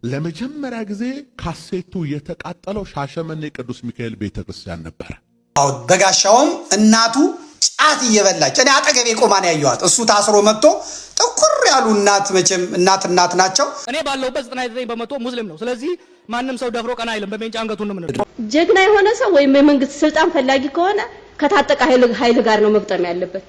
ለመጀመሪያ ጊዜ ካሴቱ የተቃጠለው ሻሸመኔ ቅዱስ ሚካኤል ቤተክርስቲያን ነበር። አው በጋሻውም እናቱ ጫት እየበላች እኔ አጠገቤ ቆማ ነው ያየኋት። እሱ ታስሮ መጥቶ ጥቁር ያሉ እናት መቼም እናት ናቸው። እኔ ባለውበት 99% ሙስሊም ነው። ስለዚህ ማንም ሰው ደፍሮ ቀና አይልም። በሜንጫ አንገቱን ነው የምንለው። ጀግና የሆነ ሰው ወይም የመንግስት ስልጣን ፈላጊ ከሆነ ከታጠቀ ኃይል ጋር ነው መግጠም ያለበት፣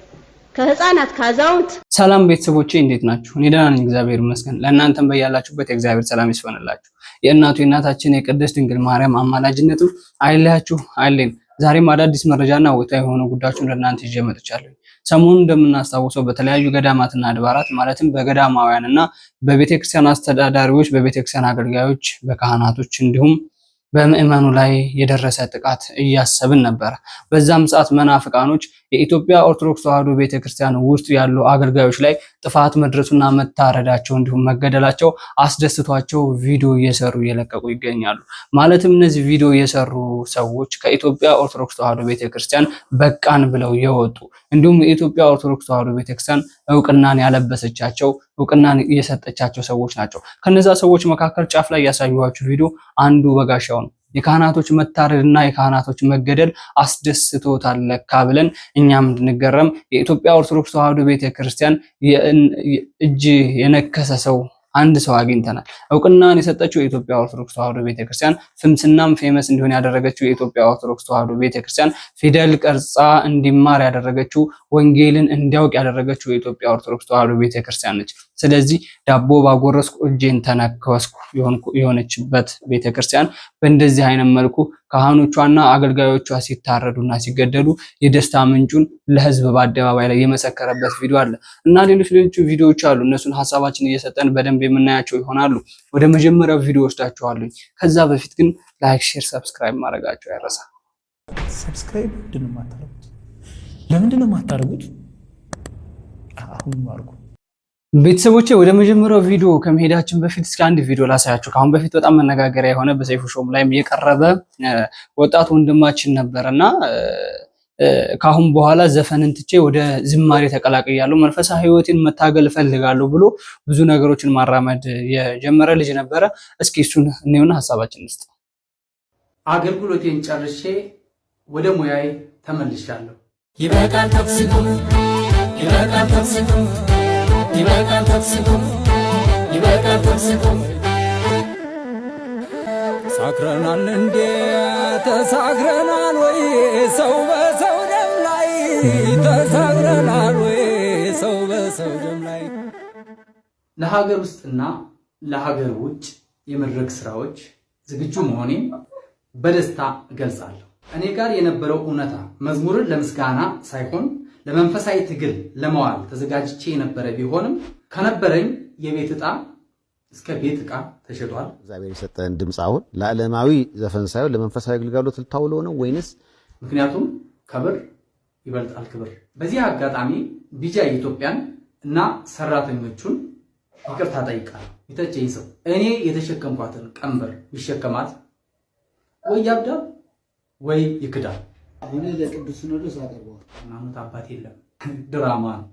ከህፃናት ከአዛውንት። ሰላም ቤተሰቦቼ እንዴት ናችሁ? እኔ ደህና ነኝ እግዚአብሔር ይመስገን። ለእናንተም በያላችሁበት የእግዚአብሔር ሰላም ይስፈንላችሁ። የእናታችን የቅድስት ድንግል ማርያም አማላጅነትም አይለያችሁ አይለይም። ዛሬም አዳዲስ መረጃና ወቅታዊ የሆኑ ጉዳዮችን ለእናንተ ይዤ መጥቻለሁ። ሰሞኑን እንደምናስታውሰው በተለያዩ ገዳማትና አድባራት ማለትም በገዳማውያንና በቤተክርስቲያን አስተዳዳሪዎች፣ በቤተክርስቲያን አገልጋዮች፣ በካህናቶች እንዲሁም በምእመኑ ላይ የደረሰ ጥቃት እያሰብን ነበር። በዛም ሰዓት መናፍቃኖች የኢትዮጵያ ኦርቶዶክስ ተዋሕዶ ቤተክርስቲያን ውስጥ ያሉ አገልጋዮች ላይ ጥፋት መድረሱና መታረዳቸው እንዲሁም መገደላቸው አስደስቷቸው ቪዲዮ እየሰሩ እየለቀቁ ይገኛሉ። ማለትም እነዚህ ቪዲዮ የሰሩ ሰዎች ከኢትዮጵያ ኦርቶዶክስ ተዋሕዶ ቤተክርስቲያን በቃን ብለው የወጡ እንዲሁም የኢትዮጵያ ኦርቶዶክስ ተዋሕዶ ቤተክርስቲያን እውቅናን ያለበሰቻቸው እውቅናን የሰጠቻቸው ሰዎች ናቸው። ከነዛ ሰዎች መካከል ጫፍ ላይ ያሳዩዋችሁ ቪዲዮ አንዱ በጋሻው ነው። የካህናቶች መታረድና የካህናቶች መገደል አስደስቶታል ለካ ብለን እኛም እንድንገረም የኢትዮጵያ ኦርቶዶክስ ተዋሕዶ ቤተክርስቲያን እጅ የነከሰ ሰው አንድ ሰው አግኝተናል። እውቅናን የሰጠችው የኢትዮጵያ ኦርቶዶክስ ተዋሕዶ ቤተክርስቲያን ፍምስናም ፌመስ እንዲሆን ያደረገችው የኢትዮጵያ ኦርቶዶክስ ተዋሕዶ ቤተክርስቲያን ፊደል ቀርጻ እንዲማር ያደረገችው ወንጌልን እንዲያውቅ ያደረገችው የኢትዮጵያ ኦርቶዶክስ ተዋሕዶ ቤተክርስቲያን ነች። ስለዚህ ዳቦ ባጎረስኩ እጄን ተነከስኩ የሆነችበት ቤተክርስቲያን በእንደዚህ አይነት መልኩ ካህኖቿና አገልጋዮቿ ሲታረዱና ሲገደሉ የደስታ ምንጩን ለህዝብ በአደባባይ ላይ የመሰከረበት ቪዲዮ አለ እና ሌሎች ቪዲዮዎች አሉ። እነሱን ሀሳባችን እየሰጠን በደንብ የምናያቸው ይሆናሉ። ወደ መጀመሪያው ቪዲዮ ወስዳችኋለሁ። ከዛ በፊት ግን ላይክ፣ ሼር፣ ሰብስክራይብ ማድረጋቸው አይረሳ። ሰብስክራይብ ለምንድን ነው የማታደርጉት? አሁን አድርጉ። ቤተሰቦቼ ወደ መጀመሪያው ቪዲዮ ከመሄዳችን በፊት እስኪ አንድ ቪዲዮ ላሳያችሁ። ከአሁን በፊት በጣም መነጋገሪያ የሆነ በሰይፉ ሾው ላይም የቀረበ ወጣት ወንድማችን ነበርና ካሁን በኋላ ዘፈንን ትቼ ወደ ዝማሬ ተቀላቅያለሁ፣ መንፈሳዊ ህይወቴን መታገል እፈልጋለሁ ብሎ ብዙ ነገሮችን ማራመድ የጀመረ ልጅ ነበረ። እስኪ እሱን እንየውና ሐሳባችን እንስጥ። አገልግሎቴን ጨርሼ ወደ ሙያዬ ተመልሻለሁ። ይበቃል ተፍስቁም፣ ይበቃል ተፍስቁም፣ ይበቃል ተፍስቁም፣ ይበቃል ተፍስቁም። ሳክረናል እንዴ ተሳክረናል ወይ ሰው በሰው ደም ላይ ተሳክረናል ወይ ሰው በሰው ደም ላይ። ለሀገር ውስጥና ለሀገር ውጭ የመድረክ ስራዎች ዝግጁ መሆኔን በደስታ እገልጻለሁ። እኔ ጋር የነበረው እውነታ መዝሙርን ለምስጋና ሳይሆን ለመንፈሳዊ ትግል ለመዋል ተዘጋጅቼ የነበረ ቢሆንም ከነበረኝ የቤት ዕጣ እስከ ቤት ዕቃ ተሸጧል። እግዚአብሔር የሰጠን ድምፅ አሁን ለዓለማዊ ዘፈን ሳይሆን ለመንፈሳዊ አገልግሎት ልታውለው ነው ወይንስ? ምክንያቱም ክብር ይበልጣል ክብር። በዚህ አጋጣሚ ቢጃ ኢትዮጵያን እና ሰራተኞቹን ይቅርታ ጠይቃለሁ። የተቸኝ ሰው እኔ የተሸከምኳትን ቀንበር ይሸከማት ወይ ያብዳል ወይ ይክዳል። አሁን ለቅዱስ ሲኖዶስ አቀርበዋል። ሃይማኖት አባት የለም፣ ድራማ ነው።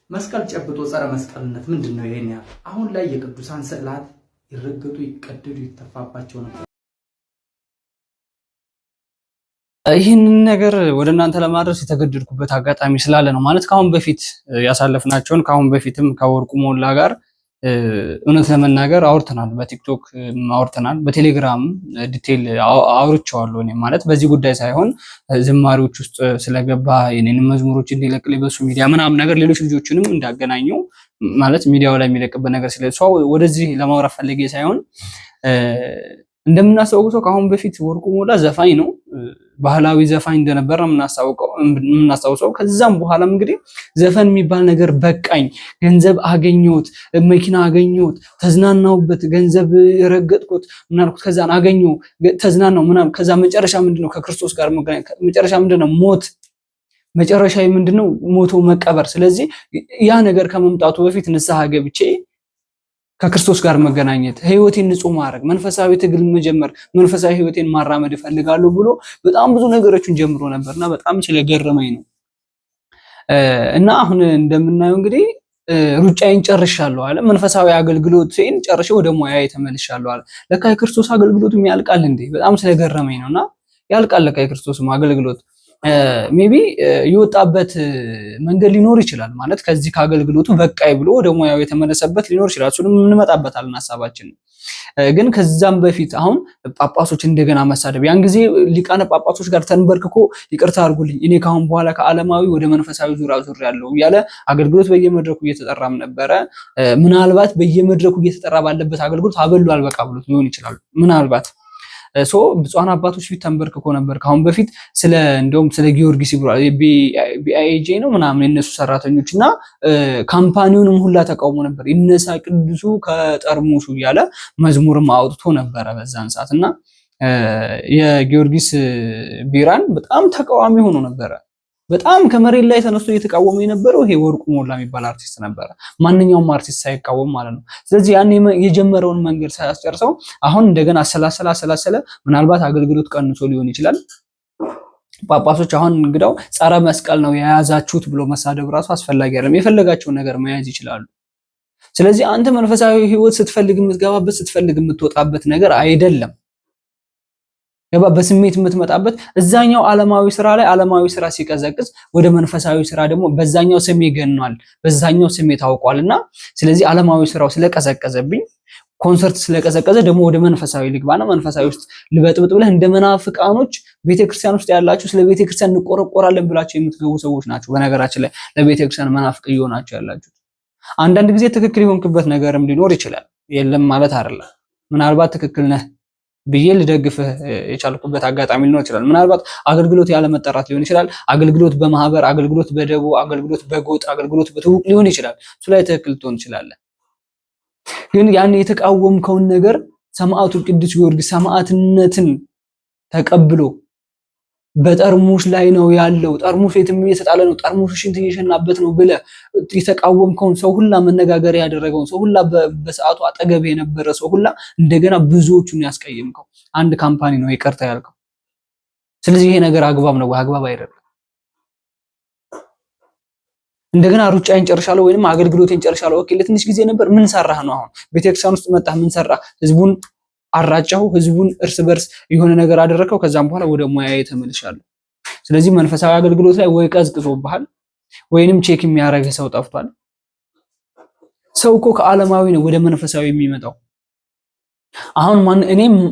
መስቀል ጨብጦ ጸረ መስቀልነት ምንድን ነው? ይሄን ያህል አሁን ላይ የቅዱሳን ስዕላት ይረገጡ፣ ይቀደዱ፣ ይተፋባቸው ነበር። ይህንን ነገር ወደ እናንተ ለማድረስ የተገደድኩበት አጋጣሚ ስላለ ነው። ማለት ከአሁን በፊት ያሳለፍናቸውን ከአሁን በፊትም ከወርቁ ሞላ ጋር እውነት ለመናገር አውርተናል፣ በቲክቶክ አውርተናል፣ በቴሌግራም ዲቴል አውርቼዋለሁ። እኔ ማለት በዚህ ጉዳይ ሳይሆን ዝማሬዎች ውስጥ ስለገባ የኔን መዝሙሮች እንዲለቅልኝ በሱ ሚዲያ ምናምን ነገር ሌሎች ልጆችንም እንዳገናኘው ማለት ሚዲያው ላይ የሚለቅበት ነገር ስለሷ ወደዚህ ለማውራት ፈልጌ ሳይሆን እንደምናስታውሰው ከአሁን በፊት ወርቁ ሞላ ዘፋኝ ነው፣ ባህላዊ ዘፋኝ እንደነበር ነው የምናስታውሰው። ከዛም በኋላም እንግዲህ ዘፈን የሚባል ነገር በቃኝ፣ ገንዘብ አገኘሁት፣ መኪና አገኘሁት፣ ተዝናናሁበት፣ ገንዘብ ረገጥኩት ምናልኩት፣ ከዛን አገኘሁ ተዝናናው ምናምን። ከዛ መጨረሻ ምንድነው? ከክርስቶስ ጋር መገናኘት። መጨረሻ ምንድነው? ሞት። መጨረሻ ምንድነው? ሞቶ መቀበር። ስለዚህ ያ ነገር ከመምጣቱ በፊት ንስሐ ገብቼ ከክርስቶስ ጋር መገናኘት፣ ህይወቴን ንጹህ ማድረግ፣ መንፈሳዊ ትግል መጀመር፣ መንፈሳዊ ህይወቴን ማራመድ እፈልጋለሁ ብሎ በጣም ብዙ ነገሮችን ጀምሮ ነበርና በጣም ስለገረመኝ ነው። እና አሁን እንደምናየው እንግዲህ ሩጫዬን ጨርሻለሁ አለ። መንፈሳዊ አገልግሎቴን ጨርሼ ወደ ሙያዬ ተመልሻለሁ አለ። ለካ የክርስቶስ አገልግሎትም ያልቃል እንዴ? በጣም ስለገረመኝ ነውና ያልቃል ለካ የክርስቶስም አገልግሎት። ሜቢ የወጣበት መንገድ ሊኖር ይችላል ማለት ከዚህ ከአገልግሎቱ በቃይ ብሎ ወደ ሙያው የተመለሰበት ሊኖር ይችላል። እሱንም እንመጣበታለን ሐሳባችን። ግን ከዛም በፊት አሁን ጳጳሶች እንደገና መሳደብ፣ ያን ጊዜ ሊቃነ ጳጳሶች ጋር ተንበርክኮ ይቅርታ አድርጉልኝ እኔ ካሁን በኋላ ከዓለማዊ ወደ መንፈሳዊ ዙር ያለው እያለ አገልግሎት በየመድረኩ እየተጠራም ነበረ። ምናልባት በየመድረኩ እየተጠራ ባለበት አገልግሎት አበሉ አልበቃ ብሎት ሊሆን ይችላል ምናልባት ብፁዓን አባቶች ፊት ተንበርክኮ ነበር። ካሁን በፊት እንደውም ስለ ጊዮርጊስ ይብራል ቢአይጄ ነው ምናምን የነሱ ሰራተኞች እና ካምፓኒውንም ሁላ ተቃውሞ ነበር። ይነሳ ቅዱሱ ከጠርሙሱ እያለ መዝሙርም አውጥቶ ነበረ በዛን ሰዓት እና የጊዮርጊስ ቢራን በጣም ተቃዋሚ ሆኖ ነበረ። በጣም ከመሬት ላይ ተነስቶ እየተቃወመ የነበረው ይሄ ወርቁ ሞላ የሚባል አርቲስት ነበረ። ማንኛውም አርቲስት ሳይቃወም ማለት ነው። ስለዚህ ያን የጀመረውን መንገድ ሳያስጨርሰው አሁን እንደገና አሰላሰለ። ምናልባት አገልግሎት ቀንሶ ሊሆን ይችላል። ጳጳሶች አሁን እንግዳው ጸረ መስቀል ነው የያዛችሁት ብሎ መሳደብ ራሱ አስፈላጊ አይደለም። የፈለጋቸውን ነገር መያዝ ይችላሉ። ስለዚህ አንተ መንፈሳዊ ህይወት ስትፈልግ የምትገባበት ስትፈልግ የምትወጣበት ነገር አይደለም። በስሜት የምትመጣበት እዛኛው ዓለማዊ ስራ ላይ ዓለማዊ ስራ ሲቀዘቅዝ ወደ መንፈሳዊ ስራ ደግሞ በዛኛው ስሜ ገኗል፣ በዛኛው ስሜ ታውቋልና ስለዚህ ዓለማዊ ስራው ስለቀዘቀዘብኝ ኮንሰርት ስለቀዘቀዘ ደግሞ ወደ መንፈሳዊ ልግባና መንፈሳዊ ውስጥ ልበጥብጥ ብለህ እንደ መናፍቃኖች ቤተክርስቲያን ውስጥ ያላችሁ ስለ ቤተክርስቲያን እንቆረቆራለን ብላችሁ የምትገቡ ሰዎች ናቸው። በነገራችን ላይ ለቤተክርስቲያን መናፍቅ እየሆናችሁ ያላችሁ። አንዳንድ ጊዜ ትክክል የሆንክበት ነገርም ሊኖር ይችላል፣ የለም ማለት አይደለም። ምናልባት ትክክል ነህ ብዬ ልደግፍህ የቻልኩበት አጋጣሚ ሊኖር ይችላል። ምናልባት አገልግሎት ያለ መጠራት ሊሆን ይችላል። አገልግሎት በማህበር፣ አገልግሎት በደቦ፣ አገልግሎት በጎጥ፣ አገልግሎት በትውቅ ሊሆን ይችላል። እሱ ላይ ትክክል ትሆን ይችላለህ። ግን ያን የተቃወምከውን ነገር ሰማዕቱ ቅዱስ ጊዮርጊስ ሰማዕትነትን ተቀብሎ በጠርሙስ ላይ ነው ያለው፣ ጠርሙስ የትም እየተጣለ ነው፣ ጠርሙስ ሽንት እየሸናበት ነው ብለህ የተቃወምከውን ሰው ሁላ መነጋገሪያ ያደረገውን ሰው ሁላ በሰዓቱ አጠገብ የነበረ ሰው ሁላ እንደገና ብዙዎቹን ያስቀየምከው አንድ ካምፓኒ ነው ይቅርታ ያልከው። ስለዚህ ይሄ ነገር አግባብ ነው? አግባብ አይደለም። እንደገና ሩጫዬን ጨርሻለሁ ወይንም አገልግሎቴን ጨርሻለሁ። ኦኬ ለትንሽ ጊዜ ነበር። ምን ሰራህ ነው? አሁን ቤተክርስቲያን ውስጥ መጣህ፣ ምን ሰራህ? ህዝቡን አራጫው፣ ህዝቡን እርስ በርስ የሆነ ነገር አደረከው። ከዛም በኋላ ወደ ሙያዬ ተመልሻለሁ። ስለዚህ መንፈሳዊ አገልግሎት ላይ ወይ ቀዝቅዞብሃል ወይንም ቼክ የሚያደርግ ሰው ጠፍቷል። ሰው እኮ ከዓለማዊ ነው ወደ መንፈሳዊ የሚመጣው። አሁን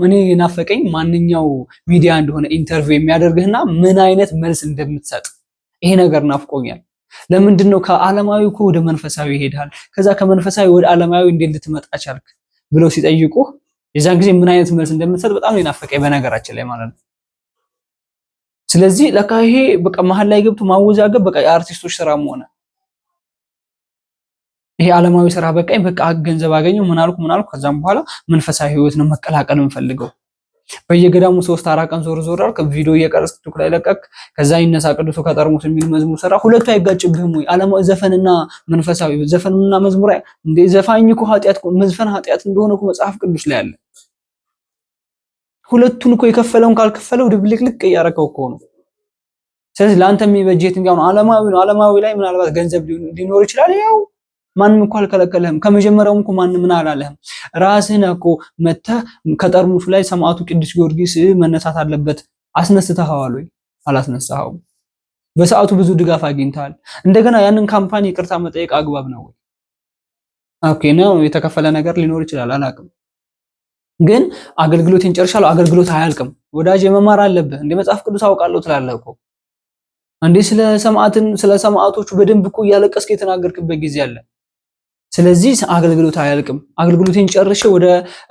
እኔ የናፈቀኝ ማንኛው ሚዲያ እንደሆነ ኢንተርቪው የሚያደርግህና ምን አይነት መልስ እንደምትሰጥ ይሄ ነገር ናፍቆኛል። ለምንድን ነው ከዓለማዊ እኮ ወደ መንፈሳዊ ይሄዳል፣ ከዛ ከመንፈሳዊ ወደ ዓለማዊ እንዴት ልትመጣ ቻልክ ብለው ሲጠይቁህ የዛን ጊዜ ምን አይነት መልስ እንደምትሰጥ በጣም ናፈቀኝ በነገራችን ላይ ማለት ነው። ስለዚህ ለካ ይሄ በቃ መሀል ላይ ገብቶ ማወዛገብ በቃ የአርቲስቶች ስራም ሆነ ይሄ ዓለማዊ ስራ በቃኝ፣ በቃ ገንዘብ አገኘው ምን አልኩ ከዛም በኋላ መንፈሳዊ ህይወት ነው መቀላቀል የምፈልገው። በየገዳሙ 3-4 ቀን ዞር አልክ፣ ቪዲዮ እየቀረጽክ ቲክቶክ ላይ ለቀቅ፣ ከዛ ይነሳ ቅዱሱ ከጠርሙስ የሚል መዝሙር ሰራ። ሁለቱ አይጋጭብህም ወይ? ዓለማዊ ዘፈንና መንፈሳዊ ዘፈንና መዝሙር እንደ ዘፋኝ እኮ ኃጢአት መዝፈን ኃጢአት እንደሆነ እኮ መጽሐፍ ቅዱስ ላይ አለ። ሁለቱን እኮ የከፈለውን ካልከፈለው ድብልቅልቅ እያረከው እኮ ነው። ስለዚህ ለአንተ የሚበጅ የትኛው ነው? ዓለማዊ ነው። ዓለማዊ ላይ ምናልባት ገንዘብ ሊኖር ይችላል። ያው ማንም እኮ አልከለከለህም። ከመጀመሪያውም እኮ ማንም ምን አላለህም። ራስህን እኮ መተህ ከጠርሙሱ ላይ ሰማዕቱ ቅዱስ ጊዮርጊስ መነሳት አለበት አስነስተኸዋል ወይ? አላስነሳኸውም። በሰዓቱ ብዙ ድጋፍ አግኝተሃል። እንደገና ያንን ካምፓኒ ይቅርታ መጠየቅ አግባብ ነው ወይ? ኦኬ ነው የተከፈለ ነገር ሊኖር ይችላል አላውቅም። ግን አገልግሎቴን ጨርሻለሁ። አገልግሎት አያልቅም ወዳጅ፣ መማር አለብህ። እንደ መጽሐፍ ቅዱስ አውቃለሁ ትላለህ እኮ እንዴ! ስለ ሰማዕቶቹ በደንብ እኮ እያለቀስክ የተናገርክበት ጊዜ አለ። ስለዚህ አገልግሎት አያልቅም። አገልግሎቴን ጨርሼ ወደ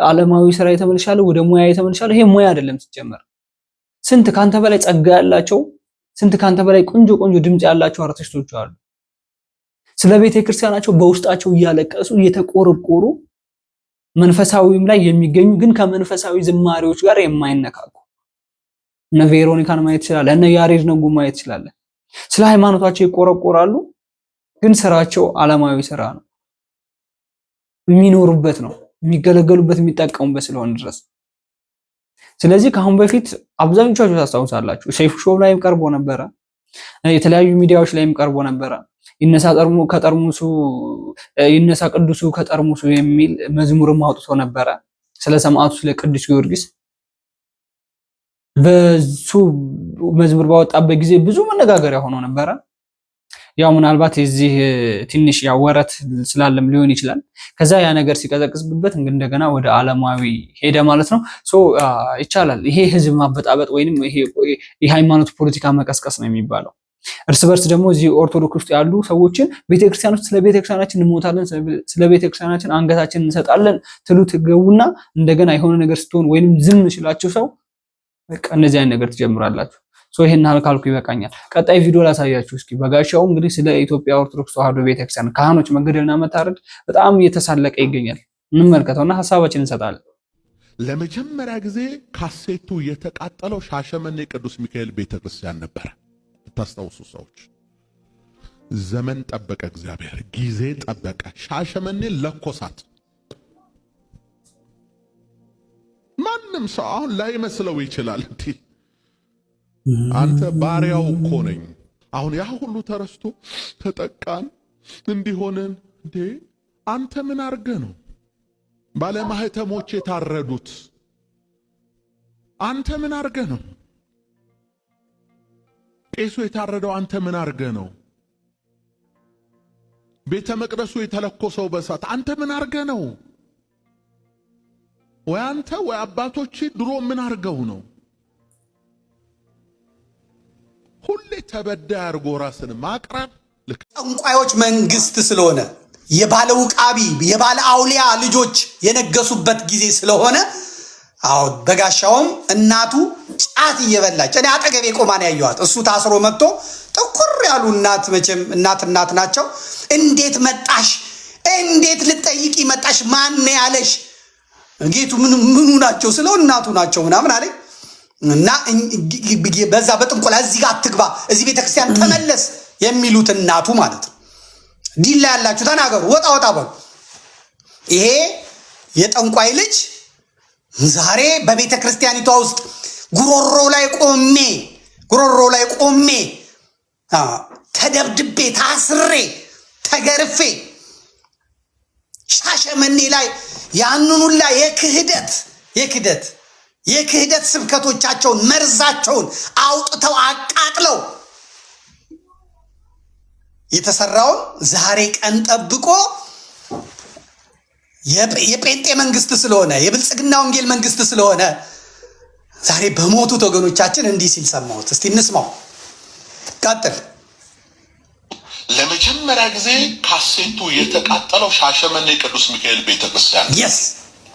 ዓለማዊ ስራ የተመልሻለሁ፣ ወደ ሙያ የተመልሻለሁ። ይሄ ሙያ አይደለም ሲጀመር። ስንት ካንተ በላይ ጸጋ ያላቸው፣ ስንት ካንተ በላይ ቆንጆ ድምጽ ያላቸው አርቲስቶች አሉ። ስለ ቤተክርስቲያናቸው በውስጣቸው እያለቀሱ እየተቆረቆሩ መንፈሳዊም ላይ የሚገኙ ግን ከመንፈሳዊ ዝማሬዎች ጋር የማይነካኩ እነ ቬሮኒካን ማየት ይችላል፣ እነ ያሬድ ነጉ ማየት ይችላል። ስለ ሃይማኖታቸው ይቆረቆራሉ፣ ግን ስራቸው ዓለማዊ ስራ ነው። የሚኖሩበት ነው፣ የሚገለገሉበት፣ የሚጠቀሙበት ስለሆነ ድረስ። ስለዚህ ከአሁን በፊት አብዛኞቻችሁ ታስታውሳላችሁ፣ ሰይፉ ሾው ላይም ቀርቦ ነበረ፣ የተለያዩ ሚዲያዎች ላይም ቀርቦ ነበረ። ይነሳ ቅዱሱ ከጠርሙሱ የሚል መዝሙርም አውጥቶ ነበረ ስለ ሰማዕቱ ስለ ቅዱስ ጊዮርጊስ። በሱ መዝሙር ባወጣበት ጊዜ ብዙ መነጋገሪያ ሆኖ ነበረ። ያው ምናልባት እዚህ ትንሽ ያወረት ስላለም ሊሆን ይችላል። ከዛ ያ ነገር ሲቀዘቅዝበት እንደገና ወደ ዓለማዊ ሄደ ማለት ነው። ይቻላል። ይሄ ህዝብ ማበጣበጥ ወይንም ይሄ የሃይማኖት ፖለቲካ መቀስቀስ ነው የሚባለው። እርስ በርስ ደግሞ እዚህ ኦርቶዶክስ ውስጥ ያሉ ሰዎችን ቤተክርስቲያን ውስጥ ስለ ቤተክርስቲያናችን እንሞታለን፣ ስለ ቤተክርስቲያናችን አንገታችን እንሰጣለን ትሉት ገቡና እንደገና የሆነ ነገር ስትሆን ወይንም ዝም ሲላችሁ ሰው በቃ እነዚህ አይነት ነገር ትጀምራላችሁ። ይሄን ካልኩ ይበቃኛል። ቀጣይ ቪዲዮ ላሳያችሁ እስኪ። በጋሻው እንግዲህ ስለ ኢትዮጵያ ኦርቶዶክስ ተዋሕዶ ቤተክርስቲያን ካህኖች መገደልና መታረድ በጣም እየተሳለቀ ይገኛል። እንመልከተውና ሐሳባችንን እንሰጣለን። ለመጀመሪያ ጊዜ ካሴቱ የተቃጠለው ሻሸመኔ ቅዱስ ሚካኤል ቤተክርስቲያን ነበር። ታስታውሱ ሰዎች፣ ዘመን ጠበቀ፣ እግዚአብሔር ጊዜ ጠበቀ። ሻሸመኔ ለኮሳት። ማንም ሰው አሁን ላይ መስለው ይችላል። አንተ ባሪያው እኮ ነኝ። አሁን ያ ሁሉ ተረስቶ ተጠቃን እንዲሆንን እንዴ አንተ ምን አርገ ነው ባለማህተሞች የታረዱት? አንተ ምን አርገ ነው ቄሱ የታረደው? አንተ ምን አርገ ነው ቤተ መቅደሱ የተለኮሰው በሳት? አንተ ምን አርገ ነው? ወይ አንተ ወይ አባቶች ድሮ ምን አርገው ነው? ሁሌ ተበዳይ አርጎ ራስን ማቅረብ ጠንቋዮች መንግስት ስለሆነ የባለ ውቃቢ የባለ አውሊያ ልጆች የነገሱበት ጊዜ ስለሆነ አዎ በጋሻውም እናቱ ጫት እየበላች እኔ አጠገቤ ቆማን ያየዋት እሱ ታስሮ መጥቶ ጥቁር ያሉ እናት መቼም እናት ናቸው። እንዴት መጣሽ? እንዴት ልጠይቂ መጣሽ? ማን ያለሽ? ጌቱ ምኑ ናቸው ስለው እናቱ ናቸው ምናምን አለኝ። እና በዛ በጥንቆላ እዚህ ጋር አትግባ፣ እዚህ ቤተክርስቲያን ተመለስ የሚሉት እናቱ ማለት ነው። ዲላ ያላችሁ ተናገሩ፣ ወጣ በሉ። ይሄ የጠንቋይ ልጅ ዛሬ በቤተክርስቲያኒቷ ውስጥ ጉሮሮ ላይ ቆሜ ተደብድቤ ታስሬ ተገርፌ ሻሸመኔ ላይ ያንኑላ የክህደት ስብከቶቻቸውን መርዛቸውን አውጥተው አቃጥለው የተሰራውን ዛሬ ቀን ጠብቆ የጴንጤ መንግስት ስለሆነ የብልጽግና ወንጌል መንግስት ስለሆነ ዛሬ በሞቱት ወገኖቻችን እንዲህ ሲል ሰማሁት። እስቲ እንስማው። ቀጥል። ለመጀመሪያ ጊዜ ካሴቱ የተቃጠለው ሻሸመኔ ቅዱስ ሚካኤል ቤተክርስቲያን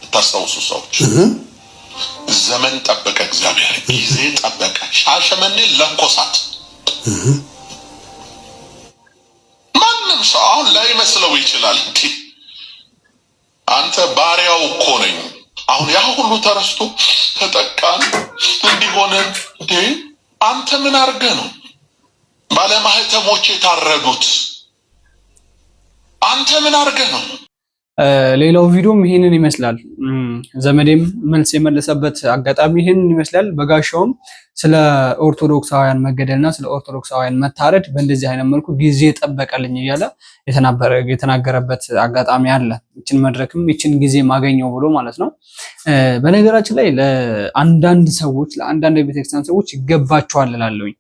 ታስታውሱ ሰዎች፣ ዘመን ጠበቀ፣ እግዚአብሔር ጊዜ ጠበቀ። ሻሸመኔ ለኮሳት። ማንም ሰው አሁን ላይ መስለው ይችላል። አንተ ባሪያው እኮ ነኝ። አሁን ያ ሁሉ ተረስቶ ተጠቃን እንዲሆንን እንዴ አንተ ምን አርገ ነው ባለማህተሞች የታረዱት? አንተ ምን አርገ ነው? ሌላው ቪዲዮም ይሄንን ይመስላል። ዘመዴም መልስ የመለሰበት አጋጣሚ ይሄንን ይመስላል። በጋሻውም ስለ ኦርቶዶክሳውያን መገደልና ስለ ኦርቶዶክሳውያን መታረድ በእንደዚህ አይነት መልኩ ጊዜ ጠበቀልኝ እያለ የተናገረበት አጋጣሚ አለ። ይችን መድረክም ይችን ጊዜ ማገኘው ብሎ ማለት ነው። በነገራችን ላይ ለአንዳንድ ቤተክርስቲያን ሰዎች ይገባቸዋል እላለሁኝ።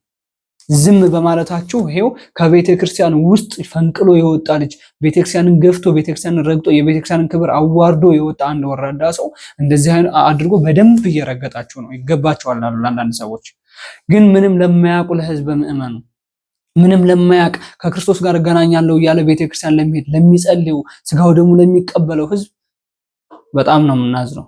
ዝም በማለታቸው ይሄው ከቤተክርስቲያን ውስጥ ፈንቅሎ የወጣ ልጅ ቤተክርስቲያንን ገፍቶ ቤተክርስቲያንን ረግጦ የቤተክርስቲያንን ክብር አዋርዶ የወጣ አንድ ወራዳ ሰው እንደዚህ አድርጎ በደንብ እየረገጣቸው ነው። ይገባቸዋል አሉ ለአንዳንድ ሰዎች። ግን ምንም ለማያውቁ ለህዝበ ምእመኑ ምንም ለማያውቅ ከክርስቶስ ጋር እገናኛለሁ እያለ ቤተክርስቲያን ለሚሄድ ለሚጸልዩ ስጋው ደግሞ ለሚቀበለው ህዝብ በጣም ነው የምናዝነው።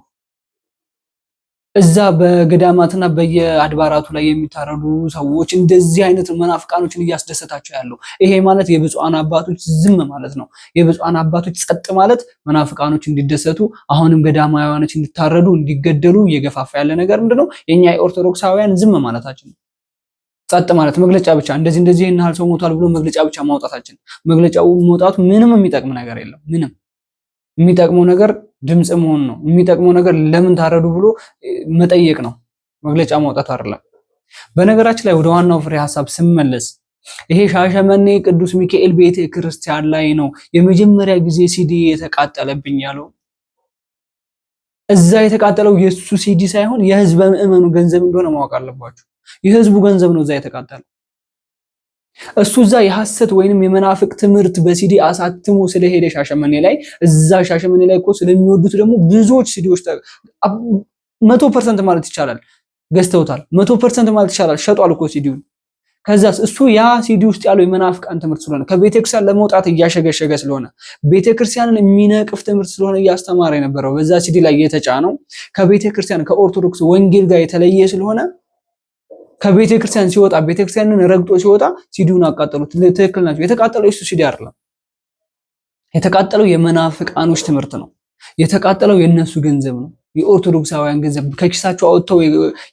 እዛ በገዳማትና በየአድባራቱ ላይ የሚታረዱ ሰዎች እንደዚህ አይነት መናፍቃኖችን እያስደሰታቸው ያለው ይሄ ማለት የብፁዓን አባቶች ዝም ማለት ነው። የብፁዓን አባቶች ጸጥ ማለት መናፍቃኖች እንዲደሰቱ፣ አሁንም ገዳማውያኖች እንዲታረዱ እንዲገደሉ እየገፋፋ ያለ ነገር ምንድነው? የኛ የኦርቶዶክሳውያን ዝም ማለታችን ነው። ጸጥ ማለት መግለጫ ብቻ እንደዚህ ይሄን ያህል ሰው ሞቷል ብሎ መግለጫ ብቻ ማውጣታችን። መግለጫው መውጣቱ ምንም የሚጠቅም ነገር የለም። ምንም የሚጠቅመው ነገር ድምጽ መሆን ነው። የሚጠቅመው ነገር ለምን ታረዱ ብሎ መጠየቅ ነው። መግለጫ ማውጣት አይደለም። በነገራችን ላይ ወደ ዋናው ፍሬ ሐሳብ ስመለስ ይሄ ሻሸመኔ ቅዱስ ሚካኤል ቤተ ክርስቲያን ላይ ነው የመጀመሪያ ጊዜ ሲዲ የተቃጠለብኝ ያለው። እዛ የተቃጠለው የሱ ሲዲ ሳይሆን የህዝብ ምዕመኑ ገንዘብ እንደሆነ ማወቅ አለባችሁ። የህዝቡ ገንዘብ ነው እዛ የተቃጠለው። እሱ እዛ የሐሰት ወይንም የመናፍቅ ትምህርት በሲዲ አሳትሞ ስለሄደ ሻሸመኔ ላይ እዛ ሻሸመኔ ላይ እኮ ስለሚወዱት ደግሞ ብዙዎች ሲዲዎች 100% ማለት ይቻላል ገዝተውታል። 100% ማለት ይቻላል ሸጧል እኮ ሲዲውን። ከዛስ እሱ ያ ሲዲ ውስጥ ያለው የመናፍቃን ትምህርት ስለሆነ ከቤተክርስቲያን ለመውጣት እያሸገሸገ ስለሆነ ቤተክርስቲያንን የሚነቅፍ ትምህርት ስለሆነ እያስተማረ የነበረው በዛ ሲዲ ላይ የተጫነው ከቤተክርስቲያን ከኦርቶዶክስ ወንጌል ጋር የተለየ ስለሆነ ከቤተክርስቲያን ሲወጣ ቤተክርስቲያንን ረግጦ ሲወጣ ሲዲውን አቃጠሉት። ትክክል ናቸው። የተቃጠለው እሱ ሲዲ አይደለም። የተቃጠለው የመናፍቃኖች ትምህርት ነው። የተቃጠለው የነሱ ገንዘብ ነው። የኦርቶዶክሳውያን ገንዘብ ከኪሳቸው አውጥተው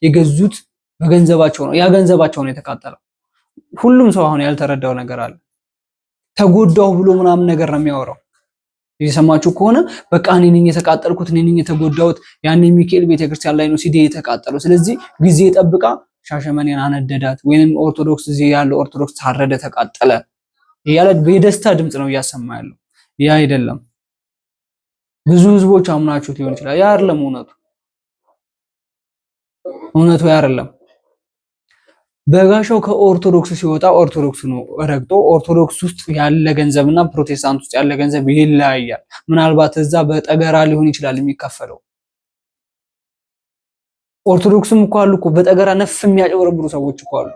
የገዙት በገንዘባቸው ነው። ያ ገንዘባቸው ነው የተቃጠለው። ሁሉም ሰው አሁን ያልተረዳው ነገር አለ። ተጎዳው ብሎ ምናምን ነገር ነው የሚያወራው። እየሰማችሁ ከሆነ በቃ እኔ ነኝ የተቃጠልኩት፣ እኔ ነኝ የተጎዳሁት፣ ያኔ ሚካኤል ቤተክርስቲያን ላይ ነው ሲዲ የተቃጠለው። ስለዚህ ጊዜ ጠብቃ ሻሸመኔን አነደዳት ወይንም ኦርቶዶክስ እዚህ ያለው ኦርቶዶክስ ታረደ፣ ተቃጠለ እያለ በደስታ ድምጽ ነው እያሰማ ያለው። ያ አይደለም። ብዙ ህዝቦች አምናችሁት ሊሆን ይችላል። ያ አይደለም እውነቱ ያ አይደለም። በጋሻው ከኦርቶዶክስ ሲወጣ ኦርቶዶክስ ነው ረግጦ ኦርቶዶክስ ውስጥ ያለ ገንዘብና ፕሮቴስታንት ውስጥ ያለ ገንዘብ ይለያያል። ምናልባት እዛ በጠገራ ሊሆን ይችላል የሚከፈለው። ኦርቶዶክስም እኮ አሉ እኮ በጠገራ ነፍ የሚያጨበረብሩ ሰዎች እኮ አሉ።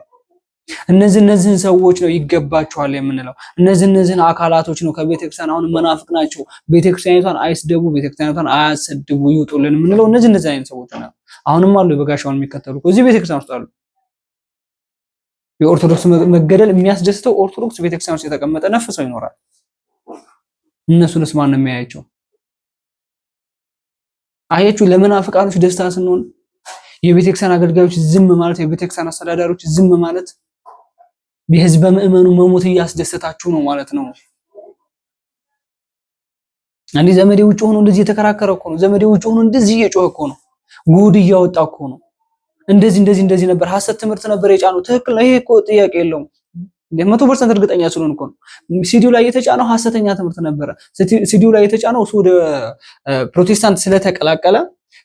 እነዚህን ሰዎች ነው ይገባቸዋል የምንለው። እነዚህን አካላቶች ነው ከቤተክርስቲያን አሁን መናፍቅ ናቸው፣ ቤተክርስቲያኒቷን አይስደቡ፣ ቤተክርስቲያኒቷን አያሰድቡ ይውጡልን የምንለው እነዚህ አይነት ሰዎች ነው። አሁንም አሉ በጋሻውን የሚከተሉ እዚህ ቤተክርስቲያን ውስጥ አሉ። የኦርቶዶክስ መገደል የሚያስደስተው ኦርቶዶክስ ቤተክርስቲያን ውስጥ የተቀመጠ ነፍ ሰው ይኖራል። እነሱንስ ማን ነው የሚያያቸው? አያችሁ፣ ለመናፍቃኖች ደስታ ስንሆን የቤተክርስቲያን አገልጋዮች ዝም ማለት፣ የቤተክርስቲያን አስተዳዳሪዎች ዝም ማለት የህዝበ ምዕመኑ መሞት እያስደሰታችሁ ነው ማለት ነው። አንዴ ዘመዴ ውጭ ሆኖ እንደዚህ የተከራከረ እኮ ነው። ዘመዴ ውጭ ሆኖ እንደዚህ እየጮኸ እኮ ነው። ጉድ እያወጣ እኮ ነው። እንደዚህ ነበር፣ ሐሰት ትምህርት ነበር የጫነው። ትክክል ነው። ይሄ እኮ ጥያቄ የለውም። 100% እርግጠኛ ስለሆነ እኮ ነው። ሲዲው ላይ የተጫነው ሐሰተኛ ትምህርት ነበረ። ሲዲው ላይ የተጫነው እሱ ወደ ፕሮቴስታንት ስለተቀላቀለ፣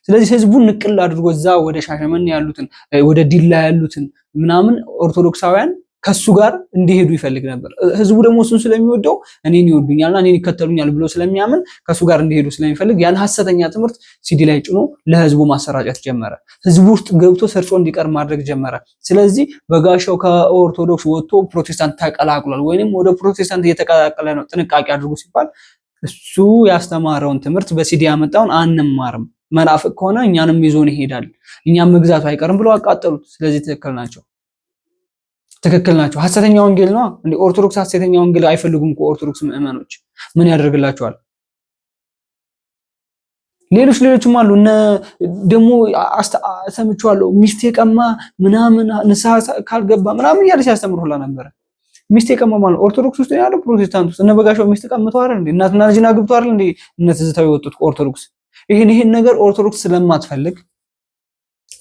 ስለዚህ ህዝቡን ንቅል አድርጎ እዛ ወደ ሻሸመኔ ያሉትን ወደ ዲላ ያሉትን ምናምን ኦርቶዶክሳውያን ከሱ ጋር እንዲሄዱ ይፈልግ ነበር። ህዝቡ ደግሞ እሱን ስለሚወደው እኔን ይወዱኛልና እኔን ይከተሉኛል ብሎ ስለሚያምን ከሱ ጋር እንዲሄዱ ስለሚፈልግ ያን ሐሰተኛ ትምህርት ሲዲ ላይ ጭኖ ለህዝቡ ማሰራጨት ጀመረ። ህዝቡ ውስጥ ገብቶ ሰርጾ እንዲቀር ማድረግ ጀመረ። ስለዚህ በጋሻው ከኦርቶዶክስ ወጥቶ ፕሮቴስታንት ተቀላቅሏል ወይንም ወደ ፕሮቴስታንት እየተቀላቀለ ነው። ጥንቃቄ አድርጉ ሲባል እሱ ያስተማረውን ትምህርት በሲዲ ያመጣውን አንማርም፣ መናፍቅ ከሆነ እኛንም ይዞን ይሄዳል፣ እኛም መግዛቱ አይቀርም ብሎ አቃጠሉት። ስለዚህ ትክክል ናቸው። ሐሰተኛ ወንጌል ነው እንዴ? ኦርቶዶክስ ሐሰተኛ ወንጌል አይፈልጉም እኮ ኦርቶዶክስ ምዕመኖች። ምን ያደርግላቸዋል? ሌሎችም አሉ። ደግሞ ሰምቻለሁ ሚስት የቀማ ምናምን ንስሐ ካልገባ ምናምን እያለ ሲያስተምር ሁላ ነበር። ሚስት የቀማ ማለት ኦርቶዶክስ ውስጥ ያለው ፕሮቴስታንት ውስጥ እነ በጋሻው ሚስት ቀምተው አይደል እንዴ? እናትና ልጅና ግብተው አይደል እንዴ? እነ ትዝታው የወጡት ኦርቶዶክስ። ይሄን ነገር ኦርቶዶክስ ስለማትፈልግ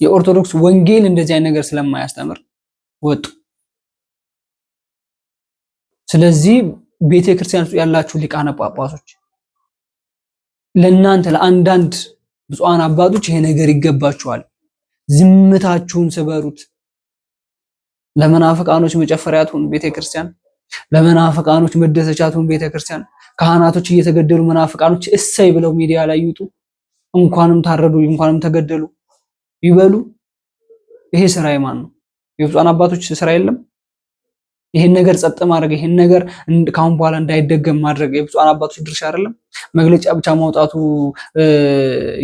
የኦርቶዶክስ ወንጌል እንደዚህ አይነት ነገር ስለማያስተምር ወጡ። ስለዚህ ቤተክርስቲያን ውስጥ ያላችሁ ሊቃነ ጳጳሶች ለእናንተ ለአንዳንድ ብፁዓን አባቶች ይሄ ነገር ይገባችኋል። ዝምታችሁን ስበሩት። ለመናፍቃኖች መጨፈሪያቱን ቤተክርስቲያን፣ ለመናፍቃኖች መደሰቻቱን ቤተክርስቲያን። ካህናቶች እየተገደሉ መናፍቃኖች እሰይ ብለው ሚዲያ ላይ ይውጡ። እንኳንም ታረዱ እንኳንም ተገደሉ ይበሉ። ይሄ ስራ የማን ነው? የብፁዓን አባቶች ስራ የለም? ይሄን ነገር ጸጥ ማድረግ፣ ይሄን ነገር ካሁን በኋላ እንዳይደገም ማድረግ የብፁዓን አባቶች ድርሻ አይደለም? መግለጫ ብቻ ማውጣቱ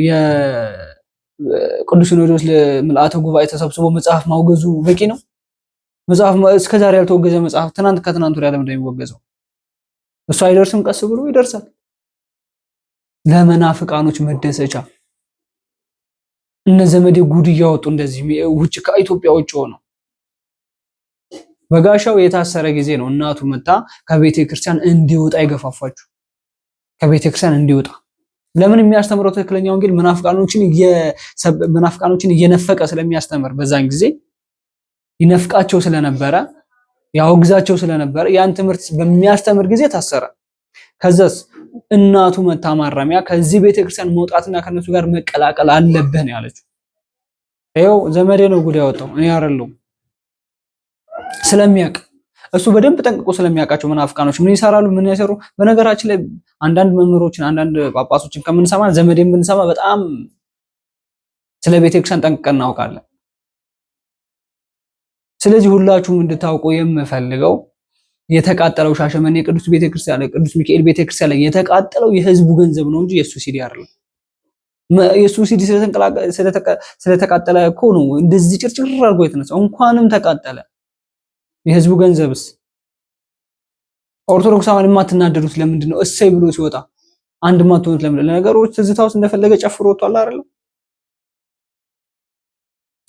የቅዱስ ሲኖዶስ ለምልአተ ጉባኤ ተሰብስቦ መጽሐፍ ማውገዙ በቂ ነው? መጽሐፍ እስከዛሬ ያልተወገዘ መጽሐፍ ከትናንት ወዲያ ለምን እንደሚወገዘው እሱ አይደርስም? ቀስ ብሎ ይደርሳል። ለመናፍቃኖች መደሰቻ እነ ዘመዴ ጉድ እያወጡ እንደዚህ ውጭ ከኢትዮጵያ ውጭ ሆነው በጋሻው የታሰረ ጊዜ ነው እናቱ መጣ ከቤተ ክርስቲያን እንዲወጣ ይገፋፋችሁ። ከቤተ ክርስቲያን እንዲወጣ ለምን? የሚያስተምረው ትክክለኛ ወንጌል መናፍቃኖችን እየነፈቀ ስለሚያስተምር በዛን ጊዜ ይነፍቃቸው ስለነበረ ያወግዛቸው ስለነበር ያን ትምህርት በሚያስተምር ጊዜ ታሰረ። ከዛስ እናቱ መታ ማረሚያ ከዚህ ቤተክርስቲያን መውጣትና ከነሱ ጋር መቀላቀል አለብህ ነው ያለችው። ይኸው ዘመዴ ነው ጉድ ያወጣው እኔ አይደለሁም። ስለሚያውቅ እሱ በደንብ ጠንቅቆ ስለሚያውቃቸው መናፍቃኖች ምን ይሰራሉ ምን ያሰሩ። በነገራችን ላይ አንዳንድ መምህሮችን አንዳንድ ጳጳሶችን ከምንሰማ ዘመዴን ብንሰማ በጣም ስለ ቤተክርስቲያን ጠንቅቀን እናውቃለን። ስለዚህ ሁላችሁም እንድታውቁ የምፈልገው የተቃጠለው ሻሸመኔ ቅዱስ ቤተክርስቲያን ቅዱስ ሚካኤል ቤተክርስቲያን ላይ የተቃጠለው የህዝቡ ገንዘብ ነው እንጂ የሱ ሲዲ አይደለም። የሱ ሲዲ ስለተቃጠለ እኮ ነው እንደዚህ ጭርጭር አድርጎ የተነሳው። እንኳንም ተቃጠለ የህዝቡ ገንዘብስ። ኦርቶዶክሳውያን የማትናደዱት ለምንድን ነው? እሰይ ብሎ ሲወጣ አንድ ማትሆኑት ለምንድን ነው? ነገሮች ትዝታውስ እንደፈለገ ጨፍሮ ወጥቷል አይደል?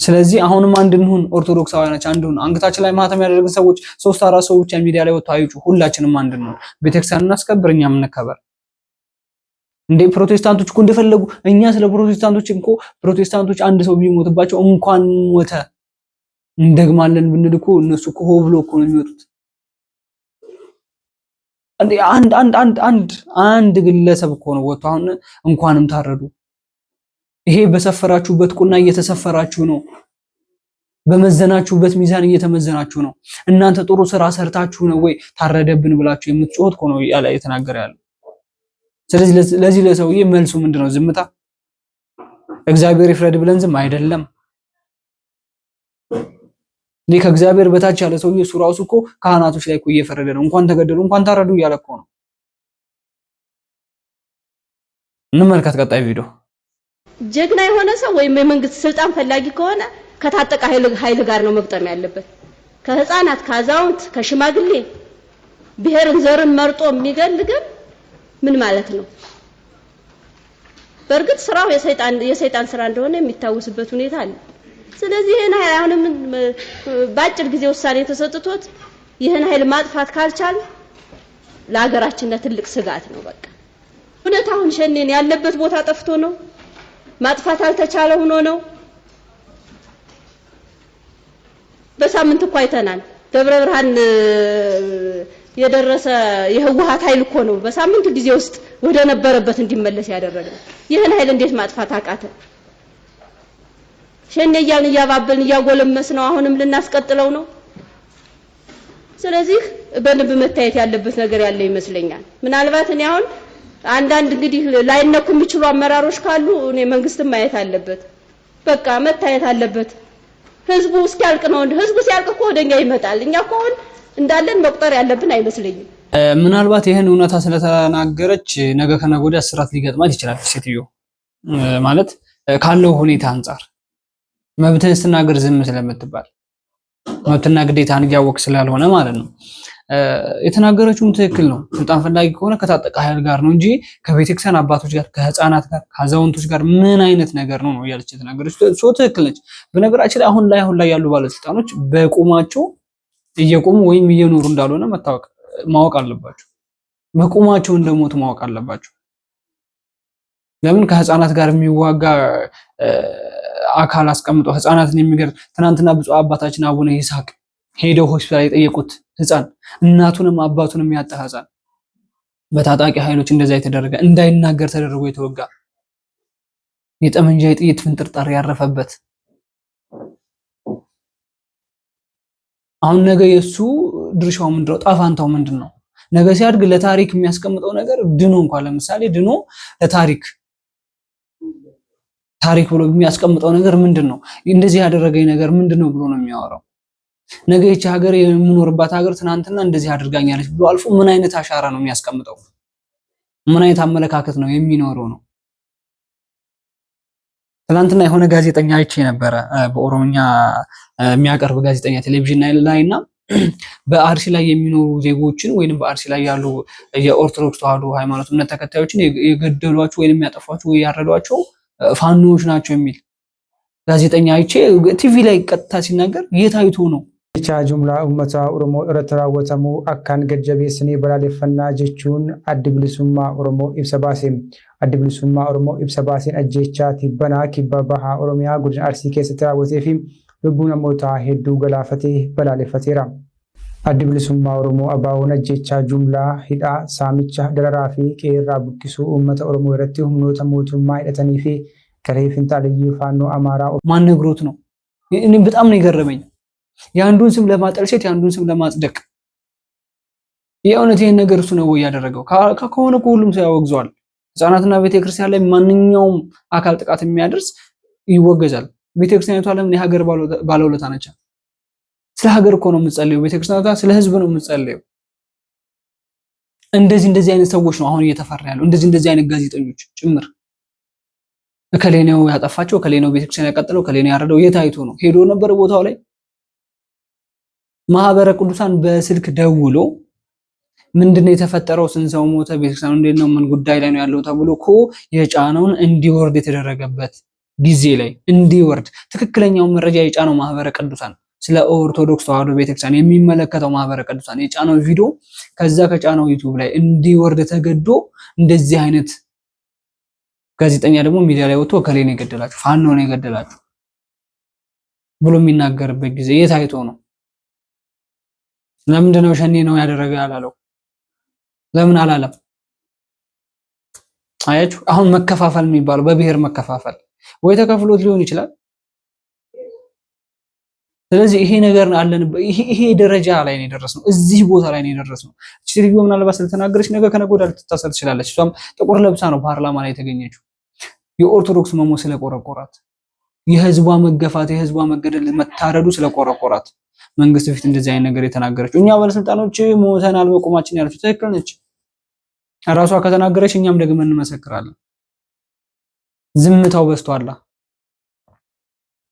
ስለዚህ አሁንም አንድ እንሁን፣ ኦርቶዶክሳውያኖች አንድ እንሁን። አንገታችን ላይ ማህተም ያደረግን ሰዎች 3-4 ሰው ብቻ ሚዲያ ላይ ወጥተው አይጩ። ሁላችንም አንድ እንሁን። ቤተክርስቲያን እናስከብር፣ እኛም እንከበር። እንደ ፕሮቴስታንቶች እኮ እንደፈለጉ እኛ ስለ ፕሮቴስታንቶች እኮ ፕሮቴስታንቶች አንድ ሰው ቢሞትባቸው እንኳን ሞተ እንደግማለን ብንል እኮ እነሱ እኮ ሆ ብሎ እኮ ነው የሚወጡት። አንድ ግለሰብ እኮ ነው ወጥቶ አሁን እንኳንም ታረዱ። ይሄ በሰፈራችሁበት ቁና እየተሰፈራችሁ ነው። በመዘናችሁበት ሚዛን እየተመዘናችሁ ነው። እናንተ ጥሩ ስራ ሰርታችሁ ነው ወይ ታረደብን ብላችሁ የምትጮት እኮ ነው ያለ የተናገረ ያለው። ስለዚህ ለዚህ ለሰውዬ መልሱ ምንድነው? ዝምታ። እግዚአብሔር ይፍረድ ብለን ዝም አይደለም። ከእግዚአብሔር በታች ያለ ሰውዬ እሱ ራሱ እኮ ካህናቶች ላይ እኮ እየፈረደ ነው። እንኳን ተገደሉ እንኳን ታረዱ እያለ እኮ ነው። እንመልከት ቀጣይ ቪዲዮ። ጀግና የሆነ ሰው ወይም የመንግስት ስልጣን ፈላጊ ከሆነ ከታጠቀ ኃይል ጋር ነው መግጠም ያለበት። ከህፃናት፣ ከአዛውንት፣ ከሽማግሌ ብሔርን ዘርን መርጦ የሚገል ግን ምን ማለት ነው? በእርግጥ ስራው የሰይጣን ስራ እንደሆነ የሚታወስበት ሁኔታ አለ። ስለዚህ ይሄን ኃይል አሁንም በአጭር ጊዜ ውሳኔ ተሰጥቶት ይሄን ኃይል ማጥፋት ካልቻል ለሀገራችን ትልቅ ስጋት ነው። በቃ እውነት አሁን ሸኔን ያለበት ቦታ ጠፍቶ ነው? ማጥፋት አልተቻለ ሆኖ ነው? በሳምንት እኮ አይተናል። ደብረ ብርሃን የደረሰ የህወሓት ኃይል እኮ ነው በሳምንት ጊዜ ውስጥ ወደ ነበረበት እንዲመለስ ያደረገው። ይሄን ኃይል እንዴት ማጥፋት አቃተ? ሸኔ እያልን እያባበልን እያጎለመስ ነው አሁንም ልናስቀጥለው ነው። ስለዚህ በደንብ መታየት ያለበት ነገር ያለ ይመስለኛል። ምናልባት እኔ አሁን አንዳንድ እንግዲህ ላይነኩ የሚችሉ አመራሮች ካሉ እኔ መንግስትም ማየት አለበት። በቃ መታየት አለበት። ህዝቡ እስኪያልቅ ነው። ህዝቡ ሲያልቅ እኮ ወደኛ ይመጣል። እኛ እኮ አሁን እንዳለን መቁጠር ያለብን አይመስለኝም። ምናልባት ይሄን እውነታ ስለተናገረች ነገ ከነገ ወዲያ እስራት ሊገጥማት ይችላል። ሴትዮ ማለት ካለው ሁኔታ አንፃር መብትህን ስትናገር ዝም ስለምትባል መብትና ግዴታን እያወቅ ስላልሆነ ማለት ነው። የተናገረችውም ትክክል ነው። ስልጣን ፈላጊ ከሆነ ከታጠቀ ኃይል ጋር ነው እንጂ ከቤተክርስቲያን አባቶች ጋር፣ ከህፃናት ጋር፣ ከአዛውንቶች ጋር ምን አይነት ነገር ነው እያለች የተናገረችው ሶ ትክክል ነች። በነገራችን ላይ አሁን ላይ ያሉ ባለስልጣኖች በቁማቸው እየቆሙ ወይም እየኖሩ እንዳልሆነ ማወቅ አለባቸው። በቁማቸው እንደሞቱ ማወቅ አለባቸው። ለምን ከህፃናት ጋር የሚዋጋ አካል አስቀምጦ ህፃናትን የሚገርም ትናንትና ብፁዕ አባታችን አቡነ ይስሐቅ ሄደው ሆስፒታል የጠየቁት ህፃን እናቱንም አባቱንም ያጣ ህፃን በታጣቂ ኃይሎች እንደዛ የተደረገ እንዳይናገር ተደርጎ የተወጋ የጠመንጃ የጥይት ፍንጥርጣሪ ያረፈበት አሁን ነገ የሱ ድርሻው ምንድነው? ጣፋንታው ምንድነው? ነገ ሲያድግ ለታሪክ የሚያስቀምጠው ነገር ድኖ እንኳን ለምሳሌ ድኖ ለታሪክ ብሎ የሚያስቀምጠው ነገር ምንድነው? እንደዚህ ያደረገኝ ነገር ምንድነው ብሎ ነው የሚያወራው። ነገ ይህች ሀገር የምኖርባት ሀገር ትናንትና እንደዚህ አድርጋኛለች ብሎ አልፎ ምን አይነት አሻራ ነው የሚያስቀምጠው? ምን አይነት አመለካከት ነው የሚኖረው ነው? ትናንትና የሆነ ጋዜጠኛ አይቼ ነበረ፣ በኦሮምኛ የሚያቀርብ ጋዜጠኛ ቴሌቪዥን ላይና በአርሲ ላይ የሚኖሩ ዜጎችን ወይንም በአርሲ ላይ ያሉ የኦርቶዶክስ ተዋሕዶ ሃይማኖት እምነት ተከታዮችን የገደሏቸው ወይንም ያጠፏቸው ወይ ያረዷቸው ፋኖዎች ናቸው የሚል ጋዜጠኛ አይቼ ቲቪ ላይ ቀጥታ ሲናገር የታይቶ ነው ቻ ጁምላ ኡመታ ኦሮሞ ረተራወተሙ አካን ገጀቤስኒ በላሌፈና ጀቹን አድብልሱማ ኦሮሞ ኢብሰባሴም አድብልሱማ ኦሮሞ ኢብሰባሴን አጀቻ ቲበና ኪባባሃ ኦሮሚያ ጉድን አርሲ ኬሰ ተራወቴፊ ልቡ ነሞታ ሄዱ ገላፈቴ በላሌፈቴራ addi bilisummaa Oromoo ABO'n ajjechaa jumlaa hidhaa saamicha dararaa fi qeerraa buqqisuu uummata Oromoo irratti humnoota mootummaa hidhatanii fi garee finxaaleeyyii faannoo Amaaraa ማን ነግሮት ነው? እኔ በጣም ነው የገረመኝ። የአንዱን ስም ለማጠልሸት የአንዱን ስም ለማጽደቅ የእውነት ይሄን ነገር እሱ ነው ያደረገው። ከሆነ ሁሉም ሰው ያወግዘዋል። ህፃናትና ቤተክርስቲያን ላይ ማንኛውም አካል ጥቃት የሚያደርስ ይወገዛል። ቤተክርስቲያኒቷ ለምን የሀገር ባለውለታ ነች? ስለ ሀገር እኮ ነው የምትጸልየው። ቤተክርስቲያኒቷ ስለ ህዝብ ነው የምትጸልየው። እንደዚህ አይነት ሰዎች ነው አሁን እየተፈራ ያለው። እንደዚህ አይነት ጋዜጠኞች ጭምር እከሌ ነው ያጠፋቸው፣ እከሌ ነው ቤተክርስቲያን ያቀጠለው፣ እከሌ ነው ያረደው። የታይቶ ነው ሄዶ ነበር ቦታው ላይ ማህበረ ቅዱሳን በስልክ ደውሎ ምንድነው የተፈጠረው? ስንት ሰው ሞተ? ቤተክርስቲያኑ እንዴት ነው? ምን ጉዳይ ላይ ነው ያለው? ተብሎ እኮ የጫነውን እንዲወርድ የተደረገበት ጊዜ ላይ እንዲወርድ ትክክለኛውን መረጃ የጫነው ማህበረ ቅዱሳን ስለ ኦርቶዶክስ ተዋህዶ ቤተክርስቲያን የሚመለከተው ማህበረ ቅዱሳን የጫነው ቪዲዮ ከዛ ከጫነው ዩቲዩብ ላይ እንዲወርድ ተገዶ እንደዚህ አይነት ጋዜጠኛ ደግሞ ሚዲያ ላይ ወጥቶ ከሌ ነው የገደላችሁ፣ ፋኖ ነው የገደላችሁ ብሎ የሚናገርበት ጊዜ የታይቶ ነው? ለምንድን ነው ሸኔ ነው ያደረገ ያላለው? ለምን አላለም? አያችሁ፣ አሁን መከፋፈል የሚባለው በብሔር መከፋፈል ወይ ተከፍሎት ሊሆን ይችላል። ስለዚህ ይሄ ነገር አለን፣ ይሄ ደረጃ ላይ ነው የደረስነው፣ እዚህ ቦታ ላይ ነው የደረስነው። እቺ ልጅ ምናልባት ስለተናገረች ነገ ከነገ ወዲያ ልትታሰር ትችላለች። እሷም ጥቁር ለብሳ ነው ፓርላማ ላይ የተገኘችው። የኦርቶዶክስ መሞ ስለቆረቆራት፣ የህዝቧ መገፋት፣ የህዝቧ መገደል፣ መታረዱ ስለቆረቆራት መንግስት ፊት እንደዚህ አይነት ነገር የተናገረችው። እኛ ባለስልጣኖች ሞተናል በቁማችን ያለችው ትክክል ነች። ራሷ ከተናገረች እኛም ደግመን እንመሰክራለን። ዝምታው በዝቷል።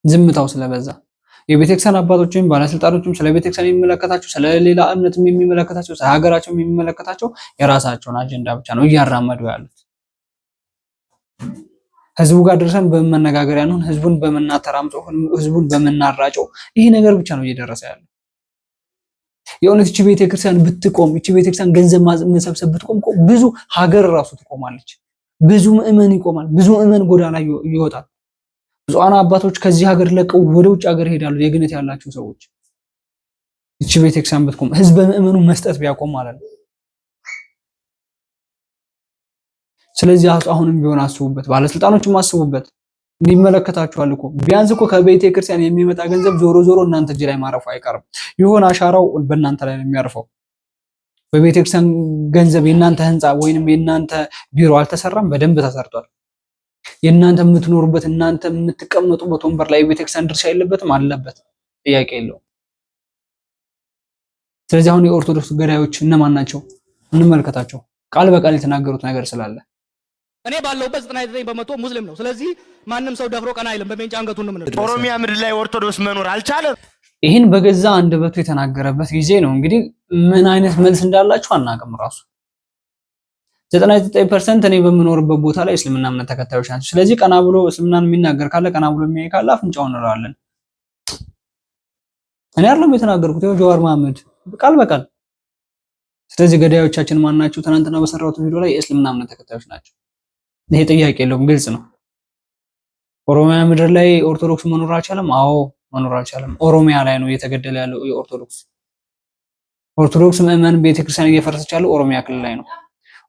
ዝምታው ስለበዛ የቤተክርስቲያን አባቶችም ባለስልጣኖችም ስለ ቤተክርስቲያን የሚመለከታቸው ስለሌላ እምነትም የሚመለከታቸው ስለሀገራቸው የሚመለከታቸው የራሳቸውን አጀንዳ ብቻ ነው እያራመዱ ያሉት። ህዝቡ ጋር ደርሰን በመነጋገሪያ ነው ህዝቡን በመናተራምጠው ህዝቡን በመናራጨው ይሄ ነገር ብቻ ነው እየደረሰ ያለው። የእውነት እቺ ቤተክርስቲያን ብትቆም፣ እቺ ቤተክርስቲያን ገንዘብ መሰብሰብ ብትቆም ብዙ ሀገር ራሱ ትቆማለች። ብዙ ምዕመን ይቆማል። ብዙ ምዕመን ጎዳና ይወጣል። ብዙአን አባቶች ከዚህ ሀገር ለቀው ወደ ውጭ ሀገር ይሄዳሉ። የግነት ያላቸው ሰዎች እቺ ቤተክርስቲያን ብትቆም፣ ህዝብ ምዕመኑ መስጠት ቢያቆም ማለት ነው። ስለዚህ አሁንም ቢሆን አስቡበት፣ ባለስልጣኖችም አስቡበት። እንዲመለከታችኋል እኮ ቢያንስ እኮ ከቤተ ክርስቲያን የሚመጣ ገንዘብ ዞሮ እናንተ እጅ ላይ ማረፉ አይቀርም። ይሆን አሻራው በእናንተ ላይ ነው የሚያርፈው። በቤተ ክርስቲያን ገንዘብ የእናንተ ህንፃ ወይንም የእናንተ ቢሮ አልተሰራም፣ በደንብ ተሰርቷል። የእናንተ የምትኖሩበት እናንተ የምትቀመጡበት ወንበር ላይ የቤተ ክርስቲያን ድርሻ የለበትም? አለበት፣ ጥያቄ የለውም። ስለዚህ አሁን የኦርቶዶክስ ገዳዮች እነማን ናቸው? እንመልከታቸው። ቃል በቃል የተናገሩት ነገር ስላለ እኔ ባለውበት 99% ሙስሊም ነው። ስለዚህ ማንም ሰው ደፍሮ ቀና አይልም። በሜንጫ አንገቱን ነው የምንለው። ኦሮሚያ ምድር ላይ ኦርቶዶክስ መኖር አልቻለም። ይህን በገዛ አንደበቱ የተናገረበት ጊዜ ነው። እንግዲህ ምን አይነት መልስ እንዳላችሁ አናውቅም። ራሱ 99% እኔ በምኖርበት ቦታ ላይ እስልምና እምነት ተከታዮች ናቸው። ስለዚህ ቀና ብሎ እስልምናን የሚናገር ካለ ቀና ብሎ የሚያይ ካለ አፍንጫውን እንለዋለን። እኔ አይደለም የተናገርኩት፣ ያው ጀዋር መሐመድ ቃል በቃል። ስለዚህ ገዳዮቻችን ማን ናቸው? ትናንትና በሰራሁት ቪዲዮ ላይ የእስልምና እምነት ተከታዮች ናቸው። ይሄ ጥያቄ የለውም፣ ግልጽ ነው። ኦሮሚያ ምድር ላይ ኦርቶዶክስ መኖር አልቻለም? አዎ መኖር አልቻለም። ኦሮሚያ ላይ ነው እየተገደለ ያለው ኦርቶዶክስ ምዕመን ቤተክርስቲያን እየፈረሰች ያለው ኦሮሚያ ክልል ላይ ነው።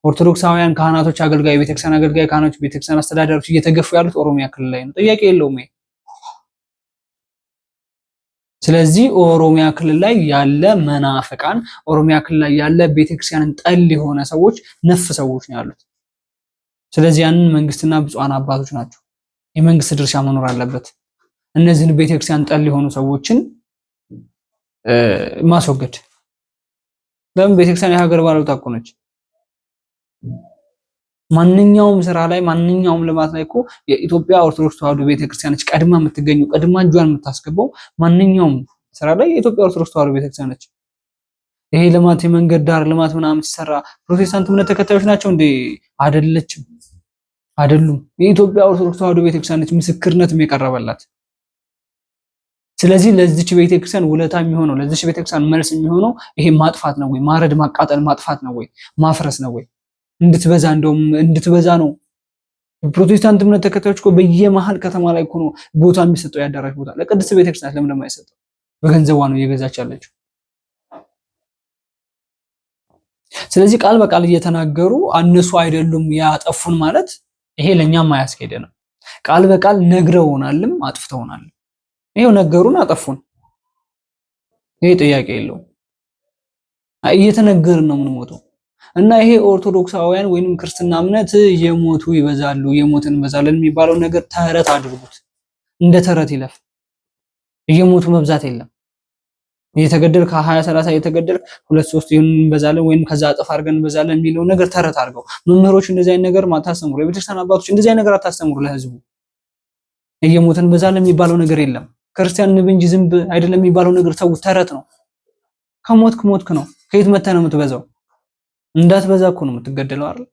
ኦርቶዶክሳውያን ካህናቶች፣ አገልጋይ ቤተክርስቲያን አገልጋይ ካህናቶች፣ ቤተክርስቲያን አስተዳዳሪዎች እየተገፉ ያሉት ኦሮሚያ ክልል ላይ ነው። ጥያቄ የለውም ይሄ። ስለዚህ ኦሮሚያ ክልል ላይ ያለ መናፍቃን፣ ኦሮሚያ ክልል ላይ ያለ ቤተክርስቲያንን ጠል የሆነ ሰዎች፣ ነፍ ሰዎች ነው ያሉት። ስለዚህ ያንን መንግስትና ብፁዓን አባቶች ናቸው። የመንግስት ድርሻ መኖር አለበት። እነዚህን ቤተክርስቲያን ጠል የሆኑ ሰዎችን ማስወገድ። ለምን? ቤተክርስቲያን የሀገር ባለውለታ እኮ ነች። ማንኛውም ስራ ላይ ማንኛውም ልማት ላይ እኮ የኢትዮጵያ ኦርቶዶክስ ተዋህዶ ቤተክርስቲያን ነች ቀድማ የምትገኘው፣ ቀድማ እጇን የምታስገባው ማንኛውም ስራ ላይ የኢትዮጵያ ኦርቶዶክስ ተዋህዶ ቤተክርስቲያን ነች። ይሄ ልማት የመንገድ ዳር ልማት ምናምን ሲሰራ ፕሮቴስታንት እምነት ተከታዮች ናቸው እንዴ? አይደለችም፣ አይደሉም። የኢትዮጵያ ኦርቶዶክስ ተዋህዶ ቤተክርስቲያን ነች ምስክርነትም የቀረበላት። ስለዚህ ለዚች ቤተክርስቲያን ውለታ የሚሆነው ለዚች ቤተክርስቲያን መልስ የሚሆነው ይሄ ማጥፋት ነው ወይ? ማረድ፣ ማቃጠል፣ ማጥፋት ነው ወይ? ማፍረስ ነው ወይ? እንድትበዛ እንደውም እንድትበዛ ነው። ፕሮቴስታንት እምነት ተከታዮች እኮ በየመሃል ከተማ ላይ እኮ ነው ቦታ የሚሰጠው፣ ያዳራሽ ቦታ። ለቅድስት ቤተክርስቲያን ለምን የማይሰጠው? በገንዘቧ ነው እየገዛች ያለችው። ስለዚህ ቃል በቃል እየተናገሩ እነሱ አይደሉም ያጠፉን ማለት ይሄ ለኛም አያስኬደንም። ቃል በቃል ነግረውናልም አጥፍተውናል። ይሄው ነገሩን አጠፉን። ይሄ ጥያቄ የለውም። እየተነገርን ነው የምንሞተው። እና ይሄ ኦርቶዶክሳውያን ወይንም ክርስትና እምነት የሞቱ ይበዛሉ የሞትን እንበዛለን የሚባለው ነገር ተረት አድርጉት። እንደ ተረት ይለፍ። እየሞቱ መብዛት የለም። እየተገደል ከ20 30 እየተገደል 2 3 ይሁን እንበዛለን ወይንም ከዛ አጥፍ አድርገን እንበዛለን የሚለው ነገር ተረት አድርገው። መምህሮች እንደዚህ አይነት ነገር ማታስተምሩ፣ የቤተክርስቲያን አባቶች እንደዚህ አይነት ነገር አታስተምሩ ለህዝቡ። እየሞትን እንበዛለን የሚባለው ነገር የለም። ክርስቲያን ንብ እንጂ ዝንብ አይደለም የሚባለው ነገር ተው፣ ተረት ነው። ከሞትክ ሞትክ ነው። ከየት መተህ ነው የምትበዛው? እንዳትበዛ እኮ ነው የምትገደለው አይደል?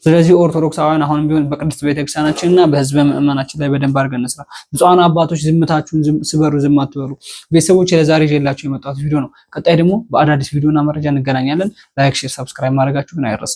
ስለዚህ ኦርቶዶክሳውያን አሁንም ቢሆን በቅድስት ቤተክርስቲያናችንና በህዝበ ምእመናችን ላይ በደንብ አድርገን እንስራ። ብፁዓን አባቶች ዝምታችሁን ስበሩ፣ ዝም አትበሉ። ቤተሰቦች ለዛሬ ይዤላችሁ የመጣሁት ቪዲዮ ነው። ቀጣይ ደግሞ በአዳዲስ ቪዲዮና መረጃ እንገናኛለን። ላይክ፣ ሼር፣ ሰብስክራይብ ማድረጋችሁ ግን አይረሳ።